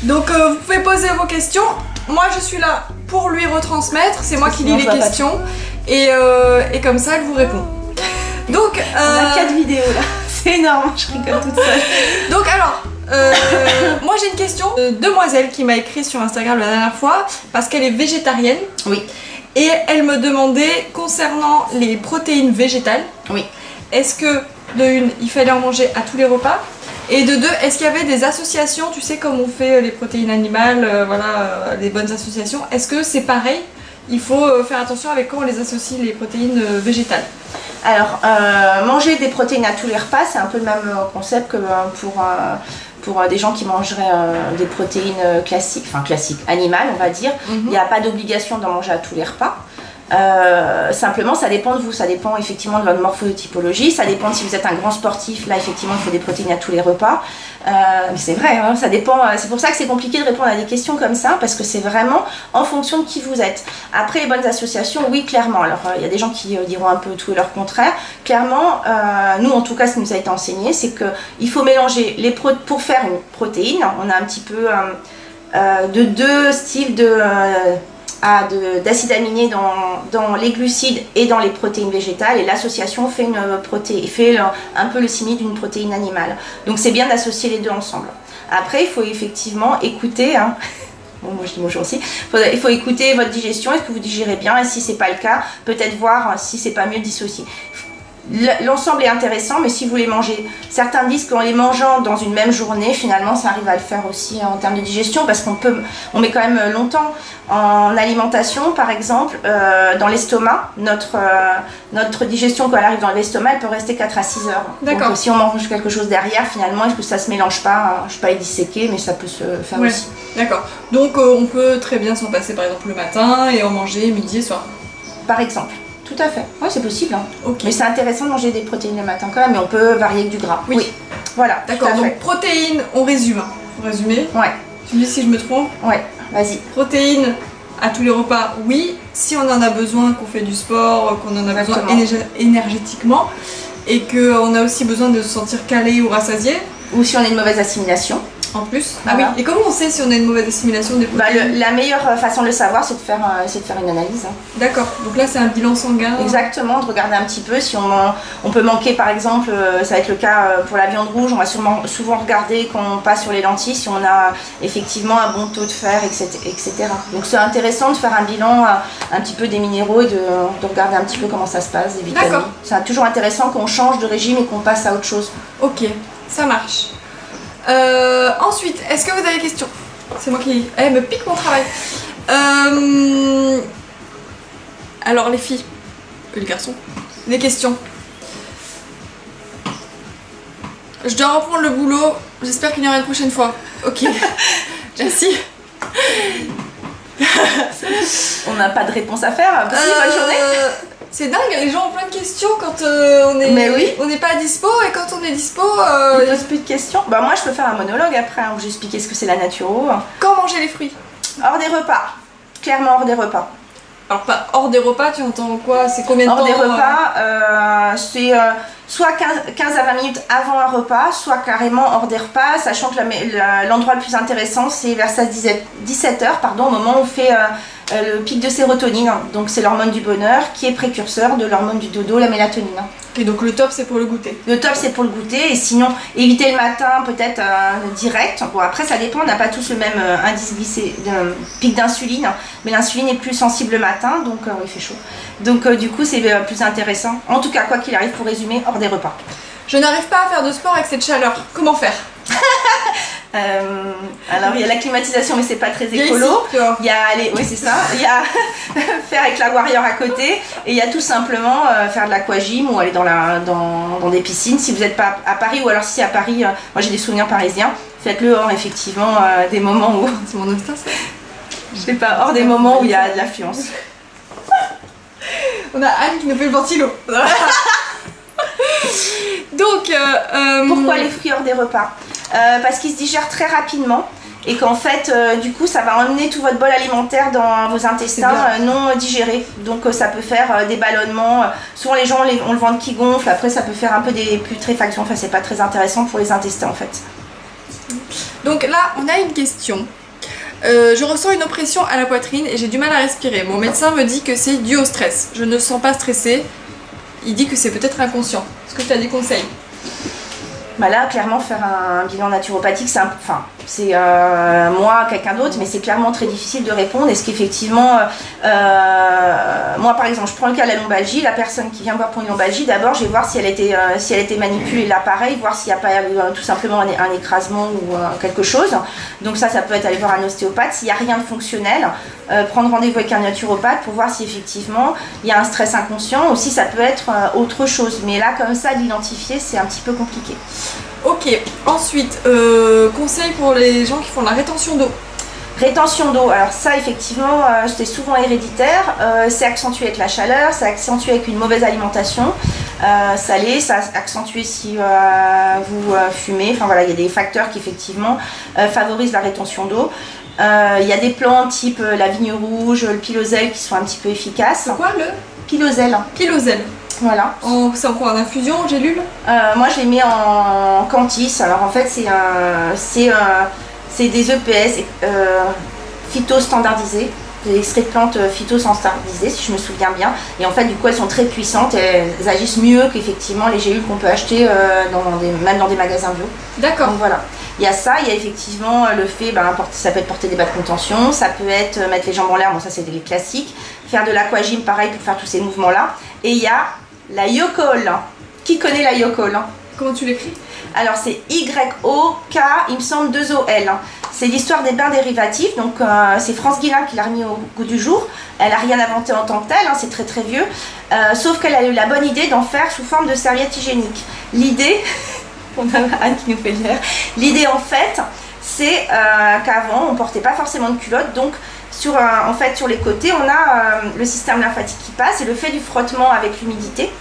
Donc vous pouvez poser vos questions. Moi je suis là pour lui retransmettre. C'est moi qui lis les questions. Et comme ça elle vous répond. Donc on a 4 vidéos là. C'est énorme, je rigole toute seule. Donc alors, moi j'ai une question de demoiselle qui m'a écrit sur Instagram la dernière fois parce qu'elle est végétarienne. Oui. Et elle me demandait concernant les protéines végétales. Oui. Est-ce que de une, il fallait en manger à tous les repas? Et de deux, est-ce qu'il y avait des associations, tu sais comme on fait les protéines animales, voilà, les bonnes associations. Est-ce que c'est pareil? Il faut faire attention avec quoi on les associe les protéines végétales. Alors, manger des protéines à tous les repas, c'est un peu le même concept que pour des gens qui mangeraient des protéines classiques, animales on va dire. Il n'y a pas d'obligation d'en manger à tous les repas. Simplement ça dépend de vous, ça dépend effectivement de votre morphotypologie, ça dépend si vous êtes un grand sportif, là effectivement il faut des protéines à tous les repas, mais c'est vrai, hein, ça dépend, c'est pour ça que c'est compliqué de répondre à des questions comme ça, parce que c'est vraiment en fonction de qui vous êtes. Après les bonnes associations, oui clairement, alors il y a des gens qui diront un peu tout et leur contraire, clairement, nous en tout cas ce qui nous a été enseigné, c'est qu'il faut mélanger pour faire une protéine, on a un petit peu de deux styles d'acides aminés dans les glucides et dans les protéines végétales, et l'association fait un peu le simili d'une protéine animale. Donc c'est bien d'associer les deux ensemble. Après il faut effectivement écouter, hein. Bon, moi je dis bonjour aussi, il faut écouter votre digestion, est-ce que vous digérez bien, et si c'est pas le cas, peut-être voir si c'est pas mieux de dissocier. L'ensemble est intéressant, mais si vous les mangez, certains disent qu'en les mangeant dans une même journée, finalement ça arrive à le faire aussi en termes de digestion, parce on met quand même longtemps en alimentation, par exemple, dans l'estomac, notre digestion quand elle arrive dans l'estomac, elle peut rester 4 à 6 heures. D'accord. Donc si on mange quelque chose derrière, finalement, est-ce que ça se mélange pas, je ne vais pas les disséquer, mais ça peut se faire aussi. D'accord. Donc on peut très bien s'en passer par exemple le matin et en manger midi et soir. Par exemple. Tout à fait, oui c'est possible. Hein. Okay. Mais c'est intéressant de manger des protéines le matin quand même, mais on peut varier avec du gras. Oui. Voilà. D'accord, donc protéines, on résume. Faut résumer. Ouais. Tu me dis si je me trompe? Ouais, vas-y. Protéines à tous les repas, oui. Si on en a besoin, qu'on fait du sport, qu'on en a besoin énergétiquement, et qu'on a aussi besoin de se sentir calé ou rassasié. Ou si on a une mauvaise assimilation. En plus. Voilà. Ah oui. Et comment on sait si on a une mauvaise assimilation des protéines? La meilleure façon de le savoir, c'est de faire une analyse. Hein. D'accord. Donc là, c'est un bilan sanguin. Exactement, de regarder un petit peu si on peut manquer, par exemple, ça va être le cas pour la viande rouge, on va souvent regarder quand on passe sur les lentilles si on a effectivement un bon taux de fer, etc. Donc c'est intéressant de faire un bilan un petit peu des minéraux et de regarder un petit peu comment ça se passe, des vitamines. D'accord. C'est toujours intéressant qu'on change de régime et qu'on passe à autre chose. Ok, ça marche. Ensuite, est-ce que vous avez des questions? C'est moi qui... Elle me pique mon travail. Alors les filles, et les garçons, des questions. Je dois reprendre le boulot, j'espère qu'il y aura une prochaine fois. Ok, merci. On n'a pas de réponse à faire. Bonne journée. C'est dingue, les gens ont plein de questions quand on n'est pas dispo, et quand on est dispo... Ils posent plus de questions. Bah moi je peux faire un monologue après, hein, où j'explique ce que c'est la naturo. Quand manger les fruits? Hors des repas. Clairement hors des repas. Alors pas hors des repas, tu entends quoi? C'est combien de temps? Hors des repas, c'est soit 15 à 20 minutes avant un repas, soit carrément hors des repas, sachant que l'endroit le plus intéressant c'est vers 17h, au moment où on fait le pic de sérotonine, donc c'est l'hormone du bonheur qui est précurseur de l'hormone du dodo, la mélatonine. Et donc le top c'est pour le goûter. Le top c'est pour le goûter, et sinon éviter le matin peut-être direct. Bon après ça dépend, on n'a pas tous le même pic d'insuline, mais l'insuline est plus sensible le matin, donc il fait chaud. Donc du coup c'est plus intéressant. En tout cas quoi qu'il arrive, pour résumer, hors des repas. Je n'arrive pas à faire de sport avec cette chaleur, comment faire? Alors il y a la climatisation mais c'est pas très écolo. Il y a oui c'est ça. Il y a faire avec la Warrior à côté, et il y a tout simplement faire de l'aquagym ou aller dans des piscines si vous n'êtes pas à Paris, ou alors si à Paris, moi j'ai des souvenirs parisiens, faites-le hors effectivement des moments où c'est mon instinct ça. Je sais pas, hors des moments où il y a de l'affluence. On a Anne qui nous fait le ventilo. Donc pourquoi les fruits hors des repas? Parce qu'ils se digèrent très rapidement, et qu'en fait du coup ça va emmener tout votre bol alimentaire dans vos intestins non digérés, donc ça peut faire des ballonnements, souvent les gens ont le ventre qui gonfle, après ça peut faire un peu des putréfactions, enfin c'est pas très intéressant pour les intestins en fait. Donc là, on a une question. Je ressens une oppression à la poitrine et j'ai du mal à respirer. Mon médecin me dit que c'est dû au stress. Je ne sens pas stressée. Il dit que c'est peut-être inconscient. Est-ce que tu as des conseils? Bah là, clairement, faire un bilan naturopathique, c'est moi, quelqu'un d'autre, mais c'est clairement très difficile de répondre. Est-ce qu'effectivement, moi par exemple, je prends le cas de la lombalgie, la personne qui vient me voir pour une lombalgie, d'abord je vais voir si elle a été manipulée l'appareil, voir s'il n'y a pas eu tout simplement un écrasement ou quelque chose. Donc ça peut être aller voir un ostéopathe. S'il n'y a rien de fonctionnel, prendre rendez-vous avec un naturopathe pour voir si effectivement il y a un stress inconscient, ou si ça peut être autre chose. Mais là, comme ça, l'identifier, c'est un petit peu compliqué. Ok, ensuite, conseil pour les gens qui font de la rétention d'eau. Rétention d'eau, alors ça effectivement c'est souvent héréditaire, c'est accentué avec la chaleur, c'est accentué avec une mauvaise alimentation salée, ça accentue si vous fumez, enfin voilà, il y a des facteurs qui effectivement favorisent la rétention d'eau. Il y a des plantes type la vigne rouge, le pilosel qui sont un petit peu efficaces. C'est quoi le pilosel? Pilosel. Voilà. C'est en quoi? En infusion, en gélule? Moi je les mets en cantis. Alors en fait c'est des EPS phytostandardisés, des extraits de plantes phytostandardisés si je me souviens bien. Et en fait du coup elles sont très puissantes et elles agissent mieux qu'effectivement les gélules qu'on peut acheter même dans des magasins bio. D'accord. Donc voilà. Il y a ça, il y a effectivement le fait, ça peut être porter des bas de contention, ça peut être mettre les jambes en l'air, bon ça c'est les classiques, faire de l'aquagym pareil pour faire tous ces mouvements là. Et il y a la Yocol. Qui connaît la Yocol? Comment tu l'écris? Alors c'est Y-O-K, il me semble 2-O-L. C'est l'histoire des bains dérivatifs, donc c'est France Guilin qui l'a remis au goût du jour. Elle n'a rien inventé en tant que tel, c'est très très vieux. Sauf qu'elle a eu la bonne idée d'en faire sous forme de serviette hygiénique. L'idée, on a Anne qui nous fait l'air. L'idée en fait, c'est qu'avant on portait pas forcément de culotte, donc sur les côtés on a le système lymphatique qui passe et le fait du frottement avec l'humidité.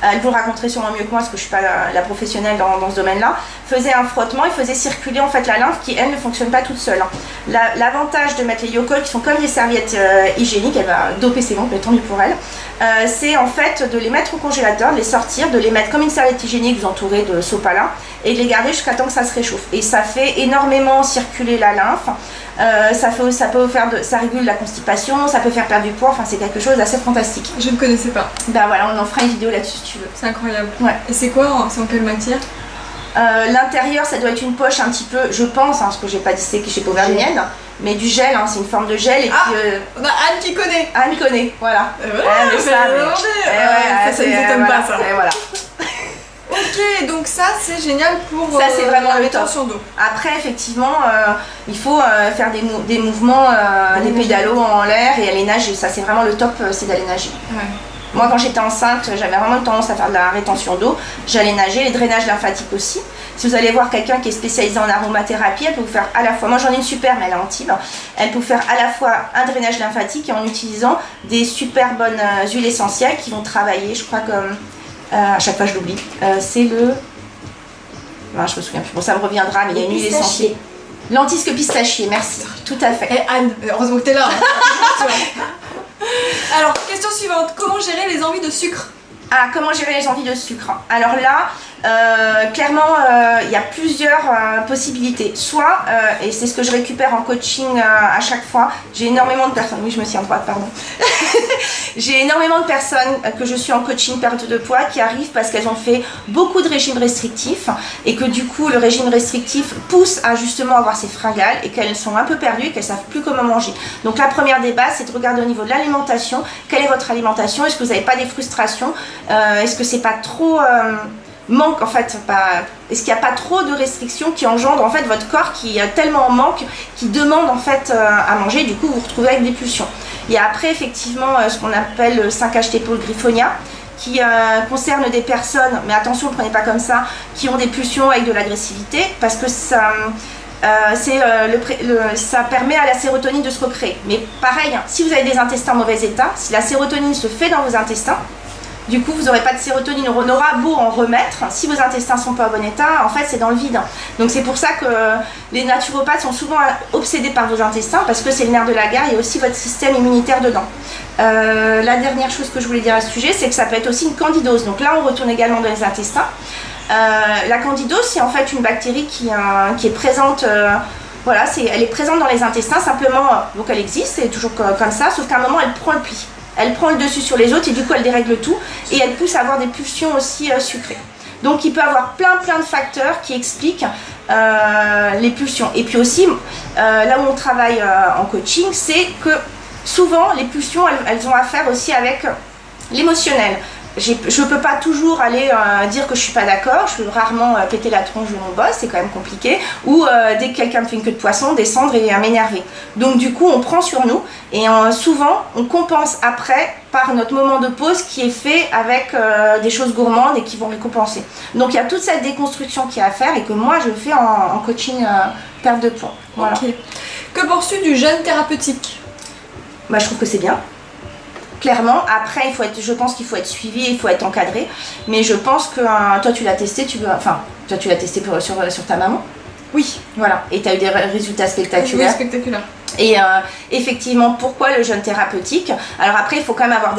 Elles vous le raconterez sûrement mieux que moi parce que je ne suis pas la professionnelle dans ce domaine-là, faisait un frottement, il faisait circuler en fait la lymphe qui elle ne fonctionne pas toute seule. L'avantage de mettre les Yocol qui sont comme des serviettes hygiéniques, elle va doper ses ongles, mais tant mieux pour elle, c'est en fait de les mettre au congélateur, de les sortir, de les mettre comme une serviette hygiénique, vous entourez de sopalin et de les garder jusqu'à temps que ça se réchauffe. Et ça fait énormément circuler la lymphe. Ça régule la constipation, ça peut faire perdre du poids, enfin c'est quelque chose d'assez fantastique. Je ne connaissais pas. Ben voilà, on en fera une vidéo là-dessus si tu veux. C'est incroyable. Ouais. Et c'est quoi? C'est en quelle matière? L'intérieur ça doit être une poche un petit peu, je pense, parce que j'ai pas dit que j'ai pas ouvert les miennes, mais du gel, c'est une forme de gel. Et puis, on a Anne qui connaît. Anne connaît, voilà. Ça ne s'étonne pas ça. Et voilà. Ok, donc ça c'est génial pour ça, c'est vraiment la le rétention d'eau. Après, effectivement, il faut faire des mouvements, des pédalos en l'air et aller nager. Ça, c'est vraiment le top, c'est d'aller nager. Ouais. Moi, quand j'étais enceinte, j'avais vraiment tendance à faire de la rétention d'eau. J'allais nager, les drainages lymphatiques aussi. Si vous allez voir quelqu'un qui est spécialisé en aromathérapie, elle peut vous faire à la fois, moi j'en ai une super, mais elle est en Antibes, elle peut vous faire à la fois un drainage lymphatique et en utilisant des super bonnes huiles essentielles qui vont travailler, je crois comme... à chaque fois je l'oublie. C'est le... Non, je me souviens plus. Bon, ça me reviendra, mais il y a une huile essentielle. Lentisque pistachier, merci. Tout à fait. Et Anne, heureusement que t'es là. Hein. Alors, question suivante. Comment gérer les envies de sucre? Ah, comment gérer les envies de sucre? Alors là, clairement, il y a plusieurs possibilités. Soit, et c'est ce que je récupère en coaching à chaque fois, j'ai énormément de personnes, oui je me suis en droite, pardon. J'ai énormément de personnes que je suis en coaching perte de poids qui arrivent parce qu'elles ont fait beaucoup de régimes restrictifs et que du coup le régime restrictif pousse à justement avoir ces fringales et qu'elles sont un peu perdues et qu'elles ne savent plus comment manger. Donc la première des bases, c'est de regarder au niveau de l'alimentation, quelle est votre alimentation, est-ce que vous n'avez pas des frustrations, est-ce que c'est pas trop... manque en fait, est-ce qu'il n'y a pas trop de restrictions qui engendrent en fait votre corps qui est tellement en manque, qui demande en fait à manger, du coup vous vous retrouvez avec des pulsions. Il y a après effectivement ce qu'on appelle le 5-HT pôle griffonia qui concerne des personnes, mais attention ne le prenez pas comme ça, qui ont des pulsions avec de l'agressivité parce que ça permet à la sérotonine de se recréer. Mais pareil, si vous avez des intestins en mauvais état, si la sérotonine se fait dans vos intestins, du coup, vous n'aurez pas de sérotonine, on aura beau en remettre, si vos intestins ne sont pas en bon état, en fait, c'est dans le vide. Donc c'est pour ça que les naturopathes sont souvent obsédés par vos intestins, parce que c'est le nerf de la guerre, il y a aussi votre système immunitaire dedans. La dernière chose que je voulais dire à ce sujet, c'est que ça peut être aussi une candidose. Donc là, on retourne également dans les intestins. La candidose, c'est en fait une bactérie qui est présente. Voilà, elle est présente dans les intestins, simplement, donc elle existe, c'est toujours comme ça, sauf qu'à un moment, elle prend le pli. Elle prend le dessus sur les autres et du coup, elle dérègle tout et elle pousse à avoir des pulsions aussi sucrées. Donc, il peut y avoir plein de facteurs qui expliquent les pulsions. Et puis aussi, là où on travaille en coaching, c'est que souvent, les pulsions, elles ont affaire aussi avec l'émotionnel. Je ne peux pas toujours aller dire que je suis pas d'accord, je peux rarement péter la tronche de mon boss, c'est quand même compliqué, ou dès que quelqu'un me fait une queue de poisson, descendre et m'énerver. Donc du coup on prend sur nous et souvent on compense après par notre moment de pause qui est fait avec des choses gourmandes et qui vont récompenser. Donc il y a toute cette déconstruction qui est à faire et que moi je fais en coaching perte de poids. Voilà. Okay. Que penses-tu du jeûne thérapeutique? Bah, je trouve que c'est bien. Clairement, après, je pense qu'il faut être suivi, il faut être encadré. Mais je pense que toi, tu l'as testé, toi, tu l'as testé sur ta maman. Oui. Voilà. Et tu as eu des résultats spectaculaires. Oui, spectaculaires. Et effectivement, pourquoi le jeûne thérapeutique? Alors après, il faut quand même avoir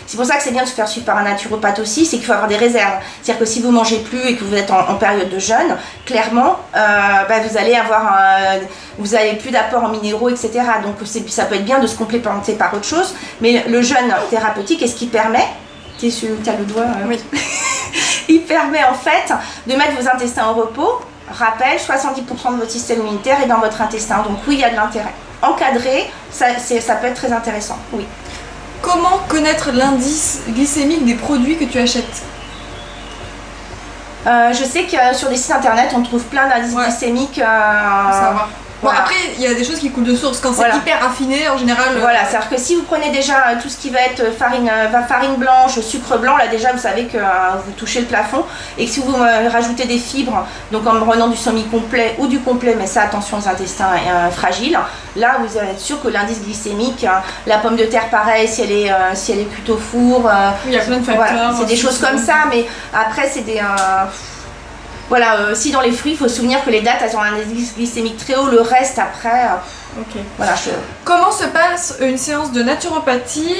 c'est pour ça que c'est bien de se faire suivre par un naturopathe aussi, c'est qu'il faut avoir des réserves. C'est-à-dire que si vous mangez plus et que vous êtes en période de jeûne, clairement, vous allez avoir vous avez plus d'apport en minéraux, etc. Donc ça peut être bien de se complémenter par autre chose. Mais le jeûne thérapeutique, est-ce qu'il permet? Tu as le doigt Oui. Il permet en fait de mettre vos intestins au repos. Rappel, 70% de votre système immunitaire est dans votre intestin, donc oui, il y a de l'intérêt. Encadré, ça peut être très intéressant, oui. Comment connaître l'indice glycémique des produits que tu achètes? Je sais que sur des sites internet, on trouve plein d'indices glycémiques. Savoir. Bon, Voilà. après, il y a des choses qui coulent de source. Quand c'est Voilà. hyper raffiné, en général. Voilà, c'est-à-dire que si vous prenez déjà tout ce qui va être farine blanche, sucre blanc, là déjà vous savez que vous touchez le plafond. Et que si vous rajoutez des fibres, donc en prenant du semi-complet ou du complet, mais ça attention aux intestins fragiles, là vous allez être sûr que l'indice glycémique, la pomme de terre pareil, si elle est cuite au four. Il y a plein de facteurs. Voilà, c'est des choses comme ça, mais après c'est des. Voilà, si dans les fruits, il faut se souvenir que les dates, elles ont un indice glycémique très haut, le reste après. Ok. Voilà, Comment se passe une séance de naturopathie,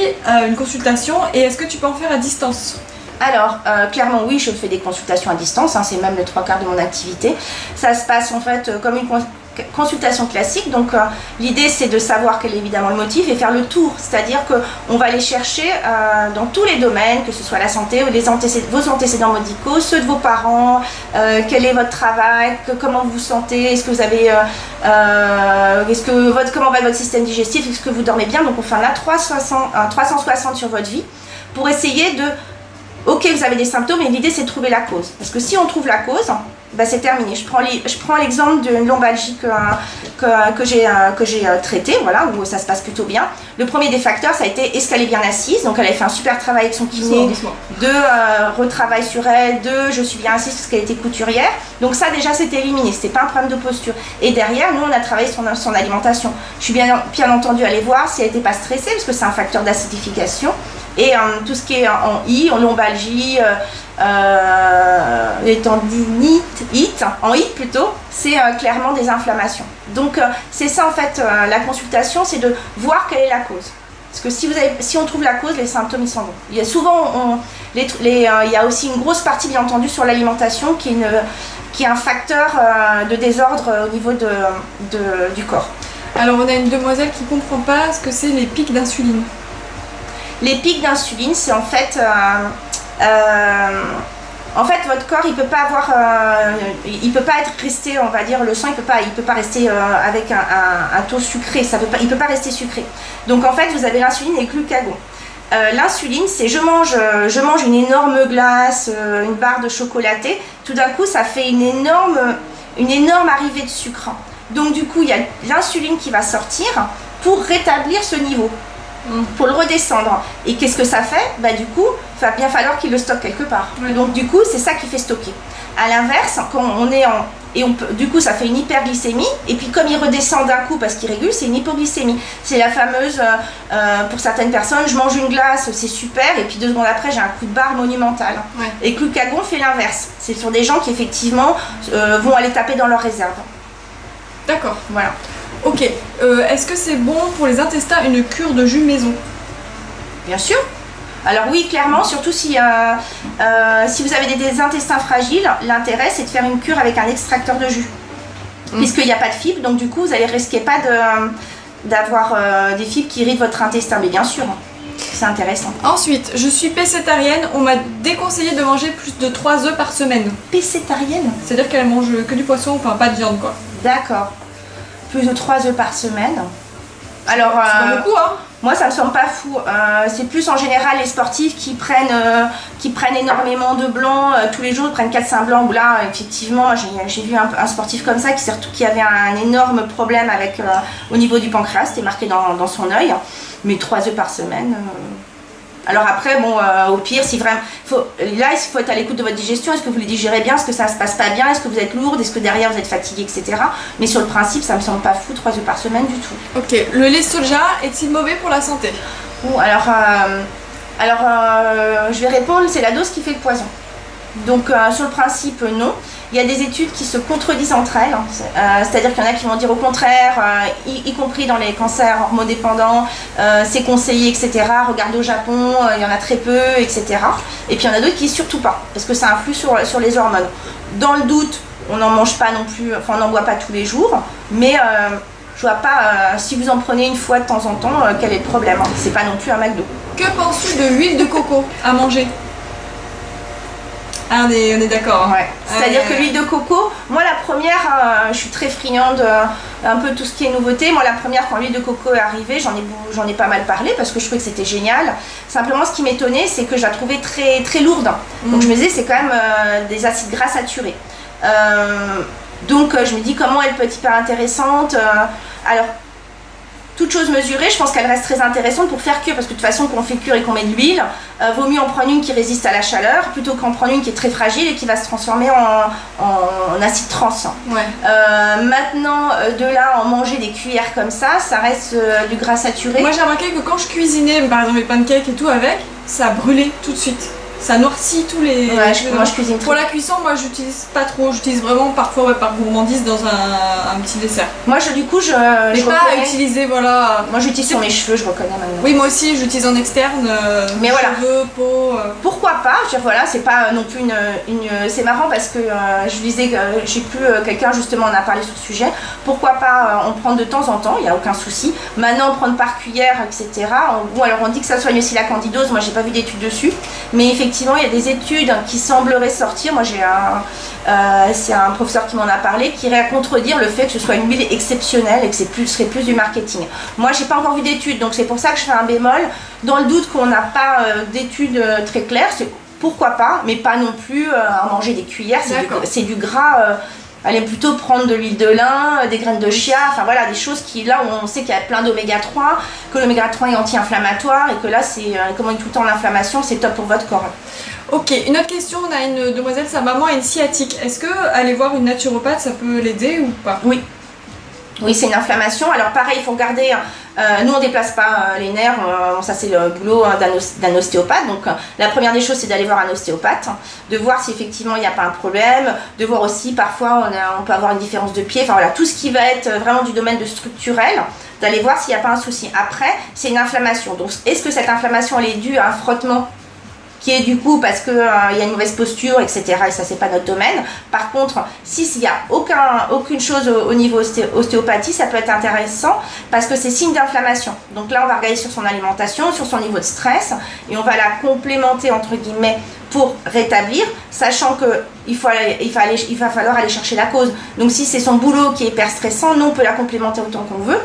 une consultation, et est-ce que tu peux en faire à distance? Alors, clairement, oui, je fais des consultations à distance, c'est même les 3/4 de mon activité. Ça se passe en fait comme une consultation classique, donc l'idée c'est de savoir quel est évidemment le motif et faire le tour, c'est-à-dire qu'on va aller chercher dans tous les domaines, que ce soit la santé, vos antécédents médicaux, ceux de vos parents, quel est votre travail, comment vous vous sentez, est-ce que vous avez, comment va votre système digestif, est-ce que vous dormez bien, donc on fait un A360 sur votre vie pour essayer de. Ok, vous avez des symptômes et l'idée c'est de trouver la cause. Parce que si on trouve la cause, c'est terminé. Je prends l'exemple d'une lombalgie que j'ai traitée, voilà, où ça se passe plutôt bien. Le premier des facteurs, ça a été est-ce qu'elle est bien assise. Donc elle avait fait un super travail avec son kiné, de retravail sur elle, de je suis bien assise parce qu'elle était couturière. Donc ça déjà c'était éliminé, c'était pas un problème de posture. Et derrière, nous on a travaillé sur son alimentation. Je suis bien entendu allée voir si elle n'était pas stressée parce que c'est un facteur d'acidification. Et tout ce qui est en lombalgie, les tendinites, en IT plutôt, c'est clairement des inflammations. Donc c'est ça en fait la consultation, c'est de voir quelle est la cause. Parce que si on trouve la cause, les symptômes ils s'en vont. Il y a souvent, il y a aussi une grosse partie bien entendu sur l'alimentation qui est un facteur de désordre au niveau du corps. Alors on a une demoiselle qui ne comprend pas ce que c'est les pics d'insuline. Les pics d'insuline, c'est en fait, votre corps, il peut pas être resté, on va dire, le sang, il peut pas rester avec un taux sucré, il peut pas rester sucré. Donc en fait, vous avez l'insuline et le glucagon. L'insuline, c'est je mange une énorme glace, une barre de chocolaté, tout d'un coup, ça fait une énorme arrivée de sucre. Donc du coup, il y a l'insuline qui va sortir pour rétablir ce niveau. Pour le redescendre. Et qu'est-ce que ça fait? Du coup, il va bien falloir qu'il le stocke quelque part. Donc du coup, c'est ça qui fait stocker. À l'inverse, quand on est du coup, ça fait une hyperglycémie. Et puis comme il redescend d'un coup parce qu'il régule, c'est une hypoglycémie. C'est la fameuse, pour certaines personnes, je mange une glace, c'est super. Et puis 2 secondes après, j'ai un coup de barre monumental. Ouais. Et le glucagon fait l'inverse. C'est sur des gens qui effectivement vont aller taper dans leurs réserves. D'accord. Voilà. Ok, est-ce que c'est bon pour les intestins une cure de jus maison? Bien sûr. Alors oui, clairement, surtout si vous avez des intestins fragiles, l'intérêt c'est de faire une cure avec un extracteur de jus. Puisqu'il n'y a pas de fibres, donc du coup vous allez risquer pas d'avoir des fibres qui irritent votre intestin, mais bien sûr, c'est intéressant. Ensuite, je suis pécétarienne, on m'a déconseillé de manger plus de 3 œufs par semaine. Pécétarienne? C'est-à-dire qu'elle mange que du poisson, enfin pas de viande quoi. D'accord. Plus de 3 œufs par semaine. Alors, c'est pas beaucoup, hein. Moi ça me semble pas fou, c'est plus en général les sportifs qui prennent énormément de blanc tous les jours, ils prennent 4-5 blancs, où là effectivement j'ai vu un sportif comme ça qui avait un énorme problème avec, au niveau du pancréas, c'était marqué dans son œil, mais 3 œufs par semaine. Alors après, bon, au pire, si vraiment, il faut être à l'écoute de votre digestion. Est-ce que vous les digérez bien? Est-ce que ça se passe pas bien? Est-ce que vous êtes lourde? Est-ce que derrière vous êtes fatigué, etc. Mais sur le principe, ça me semble pas fou, 3 œufs par semaine du tout. Ok, le lait soja est-il mauvais pour la santé? Alors, je vais répondre, c'est la dose qui fait le poison. Donc sur le principe, non. Il y a des études qui se contredisent entre elles, c'est-à-dire qu'il y en a qui vont dire au contraire, y compris dans les cancers hormonodépendants, c'est conseillé, etc. Regardez au Japon, il y en a très peu, etc. Et puis il y en a d'autres qui disent surtout pas, parce que ça influe sur les hormones. Dans le doute, on n'en mange pas non plus, enfin on n'en boit pas tous les jours, mais je vois pas, si vous en prenez une fois de temps en temps, quel est le problème, hein. C'est pas non plus un McDo. Que penses-tu de l'huile de coco à manger? Ah, on est d'accord. Ouais. C'est-à-dire que l'huile de coco, moi la première, je suis très friande un peu tout ce qui est nouveauté. Moi la première, quand l'huile de coco est arrivée, j'en ai pas mal parlé parce que je trouvais que c'était génial. Simplement ce qui m'étonnait, c'est que je la trouvais très, très lourde. Donc je me disais c'est quand même des acides gras saturés. Donc je me dis comment elle peut être hyper intéressante. Alors toute chose mesurée, je pense qu'elle reste très intéressante pour faire cuire, parce que de toute façon, quand on fait cuire et qu'on met de l'huile, vaut mieux en prendre une qui résiste à la chaleur plutôt qu'en prendre une qui est très fragile et qui va se transformer en acide trans. Ouais. Maintenant, de là, en manger des cuillères comme ça reste du gras saturé. Moi, j'ai remarqué que quand je cuisinais, par exemple, les pancakes et tout avec, ça brûlait tout de suite. Ça noircit tous les... Ouais, moi je cuisine pour la cuisson, moi j'utilise pas trop, j'utilise vraiment parfois par gourmandise dans un petit dessert. Moi du coup je mais pas à utiliser, voilà. Moi j'utilise sur mes cheveux, je reconnais maintenant. Oui, moi aussi j'utilise en externe, mais cheveux, peau... Pourquoi pas, je veux dire, voilà, c'est pas non plus c'est marrant parce que je disais que j'ai plus quelqu'un justement en a parlé sur ce sujet. Pourquoi pas en prendre de temps en temps, il n'y a aucun souci. Maintenant prendre par cuillère, etc. Bon, alors on dit que ça soigne aussi la candidose, moi j'ai pas vu d'études dessus, mais effectivement il y a des études qui sembleraient sortir. Moi c'est un professeur qui m'en a parlé, qui irait à contredire le fait que ce soit une huile exceptionnelle et que ce serait plus du marketing. Moi j'ai pas encore vu d'études, donc c'est pour ça que je fais un bémol. Dans le doute qu'on n'a pas d'études très claires, c'est pourquoi pas, mais pas non plus à manger des cuillères, c'est du gras. Allez plutôt prendre de l'huile de lin, des graines de chia, enfin voilà, des choses qui, là où on sait qu'il y a plein d'oméga 3, que l'oméga 3 est anti-inflammatoire et que là, c'est, comme on dit tout le temps, l'inflammation, c'est top pour votre corps. Ok, une autre question, on a une demoiselle, sa maman a une sciatique. Est-ce que aller voir une naturopathe, ça peut l'aider ou pas? Oui. Oui, c'est une inflammation. Alors pareil, il faut regarder, nous on ne déplace pas les nerfs, ça c'est le boulot d'un ostéopathe. Donc la première des choses c'est d'aller voir un ostéopathe, de voir si effectivement il n'y a pas un problème, de voir aussi parfois on peut avoir une différence de pied, enfin voilà, tout ce qui va être vraiment du domaine de structurel, d'aller voir s'il n'y a pas un souci. Après, c'est une inflammation. Donc est-ce que cette inflammation elle est due à un frottement qui est du coup parce qu'il y a une mauvaise posture, etc. Et ça, c'est pas notre domaine. Par contre, s'il n'y a aucune chose au niveau ostéopathie, ça peut être intéressant parce que c'est signe d'inflammation. Donc là, on va regarder sur son alimentation, sur son niveau de stress et on va la complémenter, entre guillemets, pour rétablir, sachant qu'il va falloir aller chercher la cause. Donc si c'est son boulot qui est hyper stressant, nous, on peut la complémenter autant qu'on veut.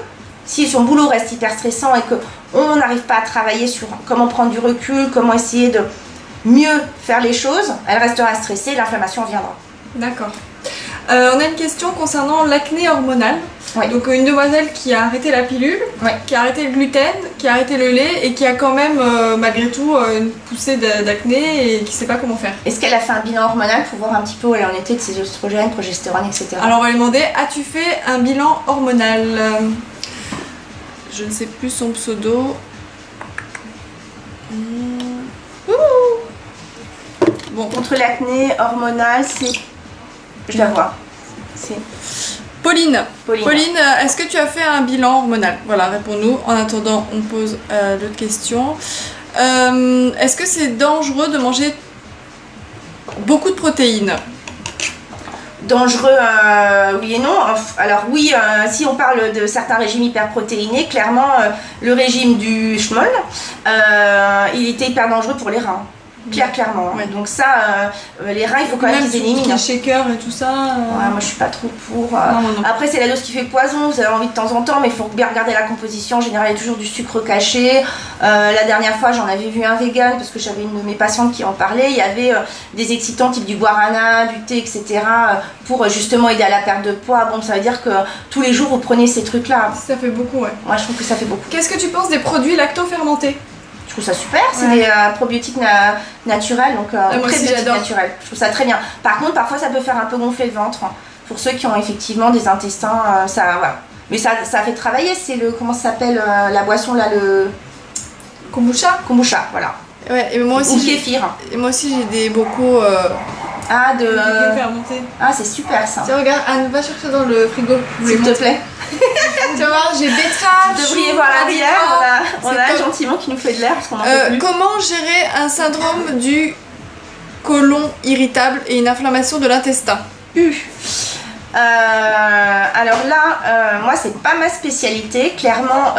Si son boulot reste hyper stressant et qu'on n'arrive pas à travailler sur comment prendre du recul, comment essayer de mieux faire les choses, elle restera stressée, l'inflammation viendra. D'accord. On a une question concernant l'acné hormonal. Oui. Donc une demoiselle qui a arrêté la pilule, oui, qui a arrêté le gluten, qui a arrêté le lait et qui a quand même malgré tout une poussée d'acné et qui ne sait pas comment faire. Est-ce qu'elle a fait un bilan hormonal pour voir un petit peu où elle en était de ses oestrogènes, progestérone, etc. Alors on va lui demander, as-tu fait un bilan hormonal? Je ne sais plus son pseudo. Bon, contre l'acné hormonal, c'est... Je la vois. C'est... Pauline, est-ce que tu as fait un bilan hormonal? Voilà, réponds-nous. En attendant, on pose l'autre question. Est-ce que c'est dangereux de manger beaucoup de protéines? Dangereux, oui et non. Alors oui, si on parle de certains régimes hyperprotéinés, clairement le régime du Schmoll, il était hyper dangereux pour les reins. Clairement. Ouais. Donc ça, les reins, il faut quand même qu'ils éliminent. Les shakers et tout ça. Ouais, moi je suis pas trop pour. Après c'est la dose qui fait poison, vous avez envie de temps en temps, mais il faut bien regarder la composition. En général, il y a toujours du sucre caché. La dernière fois, j'en avais vu un vegan parce que j'avais une de mes patientes qui en parlait. Il y avait des excitants type du guarana, du thé, etc. Pour justement aider à la perte de poids. Bon, ça veut dire que tous les jours vous prenez ces trucs-là. Ça fait beaucoup, ouais. Moi je trouve que ça fait beaucoup. Qu'est-ce que tu penses des produits lacto-fermentés? Je trouve ça super, c'est des probiotiques naturels, donc prébiotiques naturels. Je trouve ça très bien. Par contre, parfois ça peut faire un peu gonfler le ventre pour ceux qui ont effectivement des intestins. Voilà. Mais ça fait travailler. C'est le comment ça s'appelle la boisson là, le kombucha. Kombucha, voilà. Ouais. Et moi aussi. Ou kéfir. Et moi aussi j'ai beaucoup. Fermenté. Ah, c'est super ça. Tiens, regarde, Anne, va chercher dans le frigo. S'il te plaît. Tu vas voir, j'ai betterave. Vous devriez voir l'arrière. On a gentiment qui nous fait de l'air parce qu'on en peut plus. Comment gérer un syndrome du côlon irritable et une inflammation de l'intestin? Alors là, moi c'est pas ma spécialité. Clairement,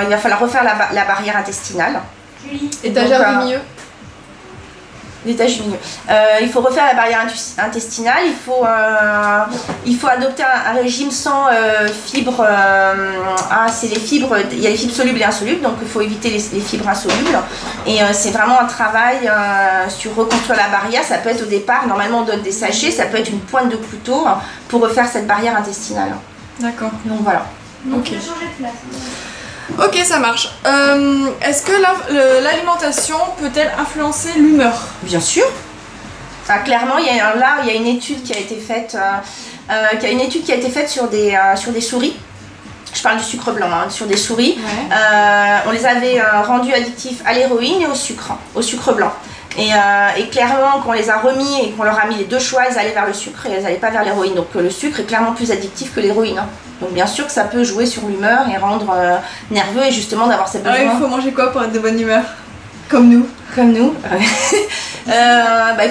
il va falloir refaire la barrière intestinale. Étagère du milieu. L'étage du milieu. Il faut refaire la barrière intestinale, il faut adopter un régime sans fibres. C'est les fibres, il y a les fibres solubles et insolubles, donc il faut éviter les fibres insolubles. Et c'est vraiment un travail sur reconstruire la barrière. Ça peut être au départ, normalement on donne des sachets, ça peut être une pointe de couteau pour refaire cette barrière intestinale. D'accord. Donc voilà. Ok. Changer de place. Ok, ça marche. Est-ce que l'alimentation peut-elle influencer l'humeur? Bien sûr. Clairement, il y a une étude qui a été faite, sur des souris. Je parle du sucre blanc, sur des souris. Ouais. On les avait rendus addictifs à l'héroïne et au sucre blanc. Et clairement, quand on les a remis et qu'on leur a mis les deux choix, ils allaient vers le sucre et ils n'allaient pas vers l'héroïne. Donc le sucre est clairement plus addictif que l'héroïne. Donc bien sûr que ça peut jouer sur l'humeur et rendre nerveux et justement d'avoir ces besoins. Il faut manger quoi pour être de bonne humeur? Comme nous. Il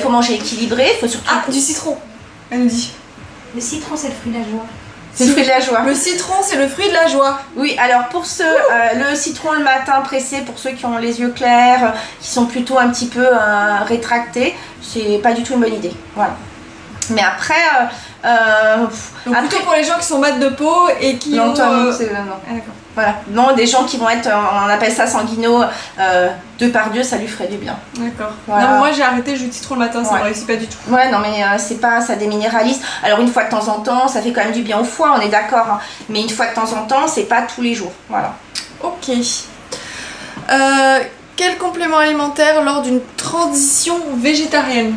faut manger équilibré, il faut surtout... du citron, elle nous dit. Le citron, c'est le fruit de la joie. C'est le fruit de la joie. Le citron, c'est le fruit de la joie. Oui, alors pour ceux, le citron le matin pressé, pour ceux qui ont les yeux clairs, qui sont plutôt un petit peu rétractés, c'est pas du tout une bonne idée. Voilà. Mais après... Donc plutôt pour les gens qui sont mat de peau et qui non, ont... non. Voilà. Non, des gens qui vont être, on appelle ça sanguino, 2 par 2, ça lui ferait du bien. D'accord. Voilà. Non, moi j'ai arrêté le jus de citron le matin, ça ne réussit pas du tout. Ouais, non mais c'est pas, ça déminéralise. Alors une fois de temps en temps, ça fait quand même du bien au foie, on est d'accord. Hein. Mais une fois de temps en temps, c'est pas tous les jours. Voilà. Ok. Quel complément alimentaire lors d'une transition végétarienne?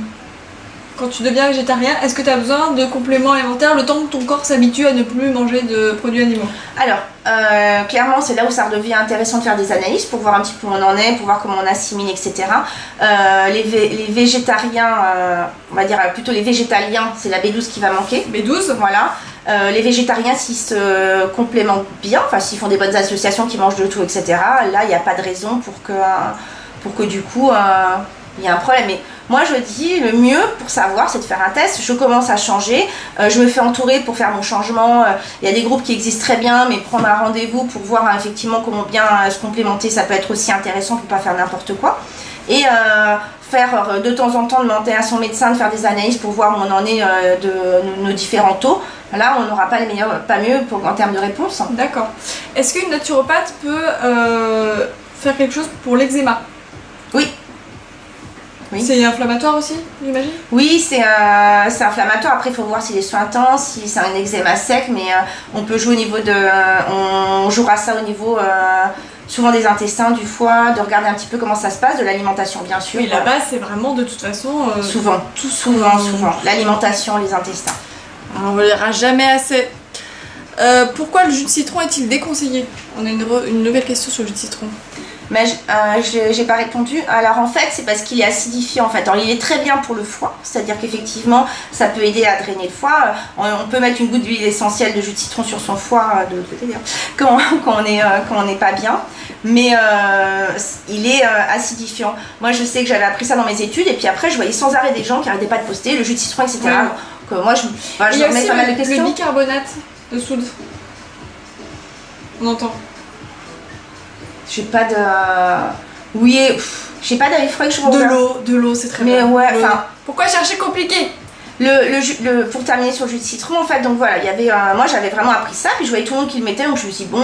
Quand tu deviens végétarien, est-ce que tu as besoin de compléments alimentaires le temps que ton corps s'habitue à ne plus manger de produits animaux? Alors, clairement, c'est là où ça redevient intéressant de faire des analyses pour voir un petit peu où on en est, pour voir comment on assimile, etc. Les végétariens, on va dire plutôt les végétaliens, c'est la B12 qui va manquer. B12, voilà. Les végétariens, s'ils se complémentent bien, enfin s'ils font des bonnes associations, qui mangent de tout, etc. Là, il n'y a pas de raison pour que du coup, il y ait un problème. Mais moi, je dis, le mieux pour savoir, c'est de faire un test. Je commence à changer. Je me fais entourer pour faire mon changement. Il y a des groupes qui existent très bien, mais prendre un rendez-vous pour voir effectivement comment bien se complémenter, ça peut être aussi intéressant pour ne pas faire n'importe quoi. Et faire de temps en temps demander à son médecin de faire des analyses pour voir où on en est de nos différents taux. Là, on n'aura pas mieux en termes de réponse. D'accord. Est-ce qu'une naturopathe peut faire quelque chose pour l'eczéma? Oui. Oui. C'est inflammatoire aussi, j'imagine? Oui, c'est inflammatoire. Après, il faut voir si les soins intenses, si c'est un eczéma sec, mais on peut jouer au niveau on jouera ça au niveau souvent des intestins, du foie, de regarder un petit peu comment ça se passe, de l'alimentation bien sûr. Oui, la base, c'est vraiment de toute façon... Souvent. L'alimentation, les intestins. On ne verra jamais assez. Pourquoi le jus de citron est-il déconseillé? On a une nouvelle question sur le jus de citron. Mais j'ai pas répondu. Alors en fait, c'est parce qu'il est acidifiant en fait. Alors il est très bien pour le foie, c'est-à-dire qu'effectivement, ça peut aider à drainer le foie. On peut mettre une goutte d'huile essentielle de jus de citron sur son foie de l'autre côté quand on n'est pas bien. mais il est acidifiant. Moi je sais que j'avais appris ça dans mes études et puis après je voyais sans arrêt des gens qui arrêtaient pas de poster le jus de citron, etc. Ouais. Donc moi je me remets pas mal de questions. Le bicarbonate de soude. On entend. J'ai pas de... Oui, j'ai pas d'avis frais que je regarde. De l'eau, c'est très mais bien. Ouais, enfin... Pourquoi chercher compliqué? Pour terminer sur le jus de citron, en fait, donc voilà, il y avait, moi j'avais vraiment appris ça, puis je voyais tout le monde qui le mettait, donc je me suis dit bon,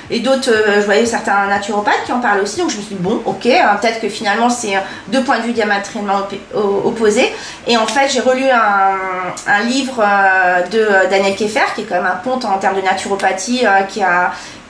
et d'autres, je voyais certains naturopathes qui en parlaient aussi, donc je me suis dit bon, ok, peut-être que finalement c'est deux points de vue diamétralement opposés, et en fait j'ai relu un livre de Daniel Keffer, qui est quand même un ponte en termes de naturopathie,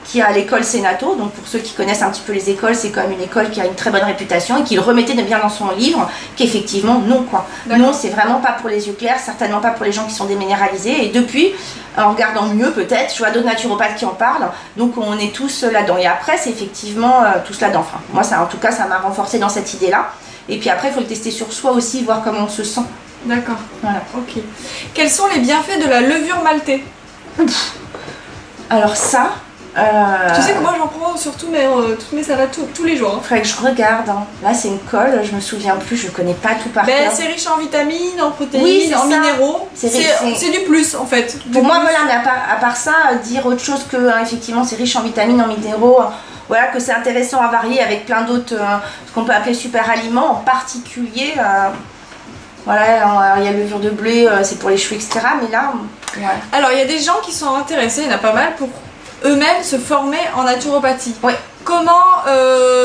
qui a l'école Sénato. Donc pour ceux qui connaissent un petit peu les écoles, c'est quand même une école qui a une très bonne réputation et qu'il remettait de bien dans son livre qu'effectivement non quoi. Non, c'est vraiment pas pour les yeux clairs, certainement pas pour les gens qui sont déminéralisés. Et depuis, en regardant mieux peut-être, je vois d'autres naturopathes qui en parlent. Donc on est tous là-dedans. Et après, c'est effectivement tous là-dedans. Enfin, moi, en tout cas, ça m'a renforcé dans cette idée-là. Et puis après, il faut le tester sur soi aussi, voir comment on se sent. D'accord. Voilà. Ok. Quels sont les bienfaits de la levure maltée? Alors ça... Tu sais que moi j'en prends sur toutes mes salades tous les jours. Faudrait que je regarde. Hein. Là c'est une colle, je me souviens plus, je connais pas tout par cœur. C'est riche en vitamines, en protéines, oui, en ça. Minéraux. C'est du plus en fait. Pour moi voilà, mais à part ça, dire autre chose que effectivement c'est riche en vitamines, en minéraux, voilà, que c'est intéressant à varier avec plein d'autres, ce qu'on peut appeler super aliments, en particulier. Voilà, il y a levure de blé, c'est pour les cheveux, etc. Mais là, ouais. Alors il y a des gens qui sont intéressés, il y en a pas mal, pour eux-mêmes se former en naturopathie. Oui. Comment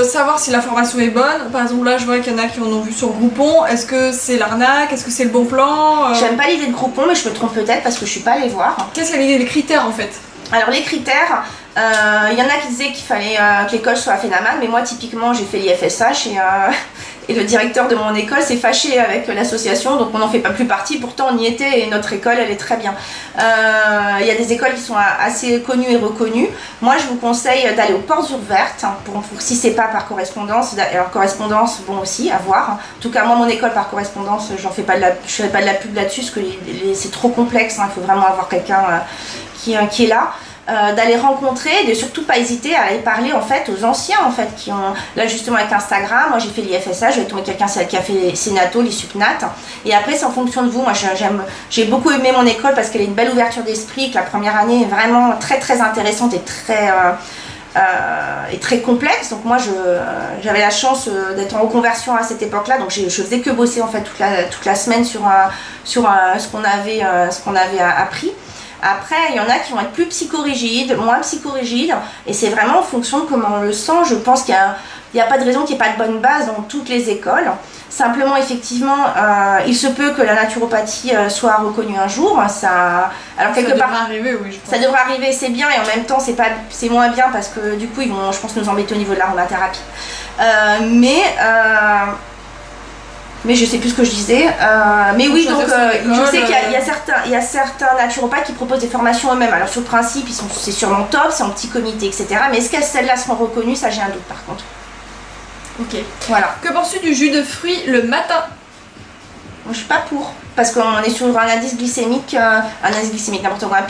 savoir si la formation est bonne? Par exemple là je vois qu'il y en a qui en ont vu sur Groupon. Est-ce que c'est l'arnaque? Est-ce que c'est le bon plan? J'aime pas l'idée de Groupon, mais je me trompe peut-être parce que je suis pas allée voir. Qu'est-ce qu'il y a les critères en fait? Alors les critères, il y en a qui disaient qu'il fallait que l'école soit à Fenaman, mais moi typiquement j'ai fait l'IFSH et le directeur de mon école s'est fâché avec l'association, donc on n'en fait pas plus partie, pourtant on y était et notre école elle est très bien. Il y a des écoles qui sont assez connues et reconnues. Moi je vous conseille d'aller aux Portes Ouvertes, pour si c'est pas par correspondance. Alors correspondance, bon aussi, à voir. En tout cas moi mon école par correspondance, je fais pas de la pub là-dessus, parce que c'est trop complexe, il faut vraiment avoir quelqu'un qui est là. D'aller rencontrer, de surtout pas hésiter à aller parler en fait aux anciens en fait qui ont là justement avec Instagram. Moi j'ai fait l'IFSA, je vais tomber quelqu'un qui a fait les Sénato, les Supnat, et après c'est en fonction de vous. Moi j'ai beaucoup aimé mon école parce qu'elle a une belle ouverture d'esprit, que la première année est vraiment très très intéressante et très complexe. Donc moi j'avais la chance d'être en reconversion à cette époque là, donc je faisais que bosser en fait toute la semaine sur ce qu'on avait appris. Après, il y en a qui vont être plus psychorigides, moins psychorigides, et c'est vraiment en fonction de comment on le sent. Je pense qu'il n'y a pas de raison qu'il n'y ait pas de bonne base dans toutes les écoles. Simplement, effectivement, il se peut que la naturopathie soit reconnue un jour. Alors quelque part, devrait arriver, oui, je pense. Ça devrait arriver, c'est bien, et en même temps, c'est moins bien parce que du coup, ils vont, je pense, nous embêter au niveau de l'aromathérapie. Mais je sais plus ce que je disais. Mais oui, donc je sais qu'il y a certains naturopathes qui proposent des formations eux-mêmes. Alors sur le principe, c'est sûrement top, c'est en petit comité, etc. Mais est-ce que celles-là seront reconnues? Ça, j'ai un doute par contre. Ok. Voilà. Que penses-tu du jus de fruits le matin? Moi, je suis pas pour. Parce qu'on est sur un indice glycémique, n'importe quoi, un pic